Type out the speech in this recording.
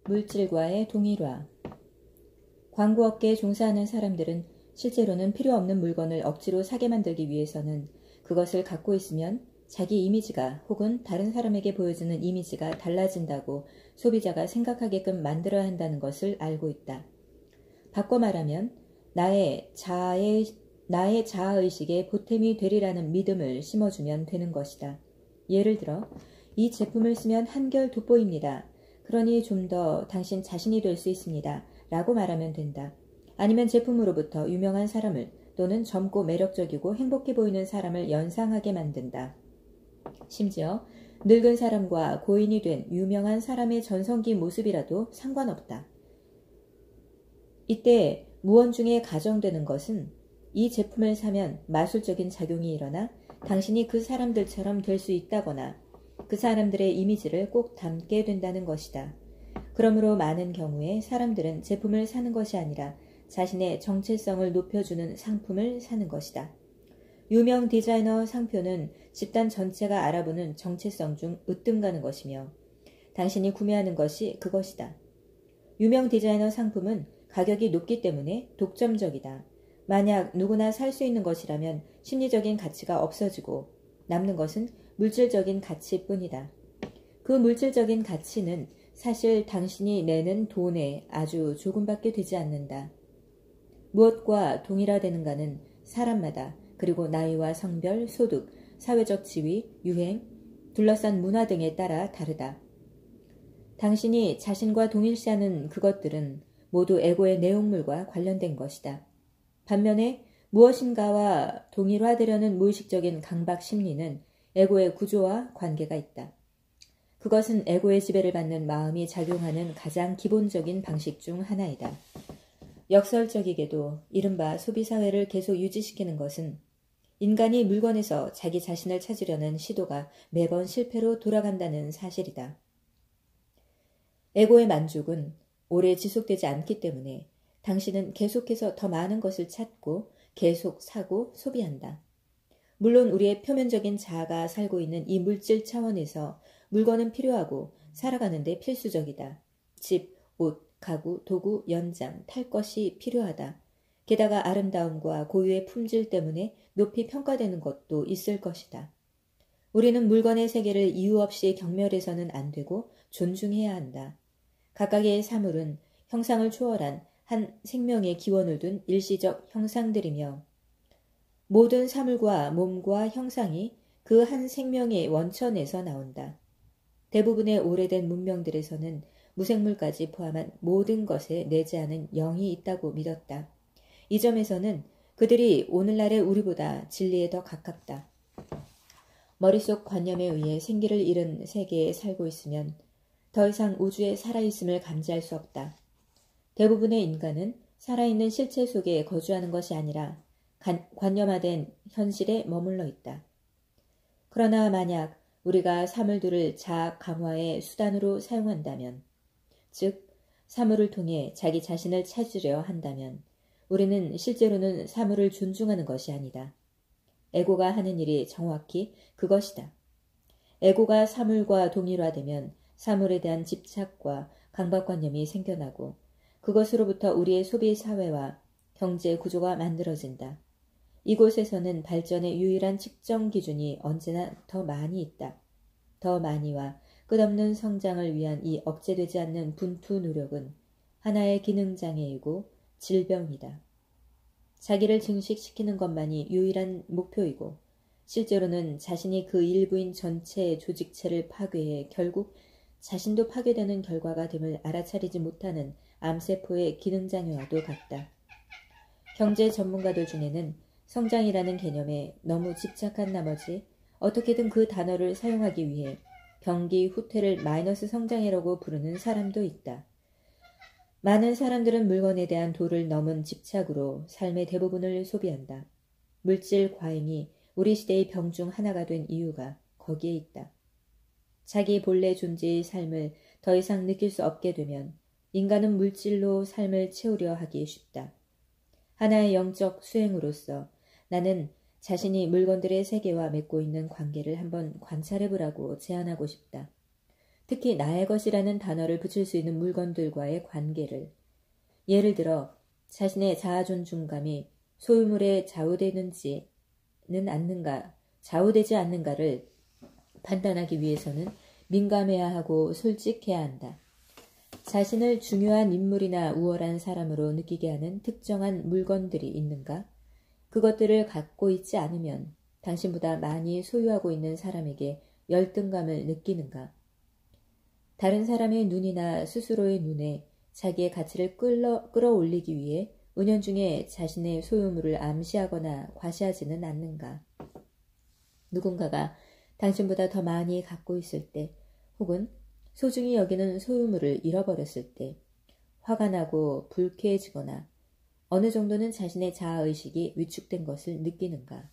물질과의 동일화. 광고업계에 종사하는 사람들은 실제로는 필요 없는 물건을 억지로 사게 만들기 위해서는 그것을 갖고 있으면 자기 이미지가 혹은 다른 사람에게 보여주는 이미지가 달라진다고 소비자가 생각하게끔 만들어야 한다는 것을 알고 있다. 바꿔 말하면 나의 자아의식에 보탬이 되리라는 믿음을 심어주면 되는 것이다. 예를 들어 이 제품을 쓰면 한결 돋보입니다. 그러니 좀 더 당신 자신이 될 수 있습니다. 라고 말하면 된다. 아니면 제품으로부터 유명한 사람을 또는 젊고 매력적이고 행복해 보이는 사람을 연상하게 만든다. 심지어 늙은 사람과 고인이 된 유명한 사람의 전성기 모습이라도 상관없다. 이때 무언 중에 가정되는 것은 이 제품을 사면 마술적인 작용이 일어나 당신이 그 사람들처럼 될 수 있다거나 그 사람들의 이미지를 꼭 담게 된다는 것이다. 그러므로 많은 경우에 사람들은 제품을 사는 것이 아니라 자신의 정체성을 높여주는 상품을 사는 것이다. 유명 디자이너 상표는 집단 전체가 알아보는 정체성 중 으뜸 가는 것이며 당신이 구매하는 것이 그것이다. 유명 디자이너 상품은 가격이 높기 때문에 독점적이다. 만약 누구나 살 수 있는 것이라면 심리적인 가치가 없어지고 남는 것은 물질적인 가치뿐이다. 그 물질적인 가치는 사실 당신이 내는 돈의 아주 조금밖에 되지 않는다. 무엇과 동일화되는가는 사람마다 그리고 나이와 성별, 소득, 사회적 지위, 유행, 둘러싼 문화 등에 따라 다르다. 당신이 자신과 동일시하는 그것들은 모두 에고의 내용물과 관련된 것이다. 반면에 무엇인가와 동일화되려는 무의식적인 강박 심리는 에고의 구조와 관계가 있다. 그것은 에고의 지배를 받는 마음이 작용하는 가장 기본적인 방식 중 하나이다. 역설적이게도 이른바 소비사회를 계속 유지시키는 것은 인간이 물건에서 자기 자신을 찾으려는 시도가 매번 실패로 돌아간다는 사실이다. 에고의 만족은 오래 지속되지 않기 때문에 당신은 계속해서 더 많은 것을 찾고 계속 사고 소비한다. 물론 우리의 표면적인 자아가 살고 있는 이 물질 차원에서 물건은 필요하고 살아가는데 필수적이다. 집, 옷, 가구, 도구, 연장, 탈 것이 필요하다. 게다가 아름다움과 고유의 품질 때문에 높이 평가되는 것도 있을 것이다. 우리는 물건의 세계를 이유 없이 경멸해서는 안 되고 존중해야 한다. 각각의 사물은 형상을 초월한 한 생명의 기원을 둔 일시적 형상들이며 모든 사물과 몸과 형상이 그 한 생명의 원천에서 나온다. 대부분의 오래된 문명들에서는 무생물까지 포함한 모든 것에 내재하는 영이 있다고 믿었다. 이 점에서는 그들이 오늘날의 우리보다 진리에 더 가깝다. 머릿속 관념에 의해 생기를 잃은 세계에 살고 있으면 더 이상 우주에 살아있음을 감지할 수 없다. 대부분의 인간은 살아있는 실체 속에 거주하는 것이 아니라 관념화된 현실에 머물러 있다. 그러나 만약 우리가 사물들을 자아 강화의 수단으로 사용한다면, 즉 사물을 통해 자기 자신을 찾으려 한다면 우리는 실제로는 사물을 존중하는 것이 아니다. 에고가 하는 일이 정확히 그것이다. 에고가 사물과 동일화되면 사물에 대한 집착과 강박관념이 생겨나고 그것으로부터 우리의 소비 사회와 경제 구조가 만들어진다. 이곳에서는 발전의 유일한 측정 기준이 언제나 더 많이 있다. 더 많이와 끝없는 성장을 위한 이 억제되지 않는 분투 노력은 하나의 기능장애이고 질병이다. 자기를 증식시키는 것만이 유일한 목표이고 실제로는 자신이 그 일부인 전체 조직체를 파괴해 결국 자신도 파괴되는 결과가 됨을 알아차리지 못하는 암세포의 기능장애와도 같다. 경제 전문가들 중에는 성장이라는 개념에 너무 집착한 나머지 어떻게든 그 단어를 사용하기 위해 경기 후퇴를 마이너스 성장이라고 부르는 사람도 있다. 많은 사람들은 물건에 대한 도를 넘은 집착으로 삶의 대부분을 소비한다. 물질 과잉이 우리 시대의 병 중 하나가 된 이유가 거기에 있다. 자기 본래 존재의 삶을 더 이상 느낄 수 없게 되면 인간은 물질로 삶을 채우려 하기 쉽다. 하나의 영적 수행으로서 나는 자신이 물건들의 세계와 맺고 있는 관계를 한번 관찰해보라고 제안하고 싶다. 특히 나의 것이라는 단어를 붙일 수 있는 물건들과의 관계를, 예를 들어 자신의 자아 존중감이 소유물에 좌우되지 않는가를 판단하기 위해서는 민감해야 하고 솔직해야 한다. 자신을 중요한 인물이나 우월한 사람으로 느끼게 하는 특정한 물건들이 있는가? 그것들을 갖고 있지 않으면 당신보다 많이 소유하고 있는 사람에게 열등감을 느끼는가? 다른 사람의 눈이나 스스로의 눈에 자기의 가치를 끌어올리기 위해 은연중에 자신의 소유물을 암시하거나 과시하지는 않는가? 누군가가 당신보다 더 많이 갖고 있을 때, 혹은 소중히 여기는 소유물을 잃어버렸을 때 화가 나고 불쾌해지거나 어느 정도는 자신의 자아의식이 위축된 것을 느끼는가?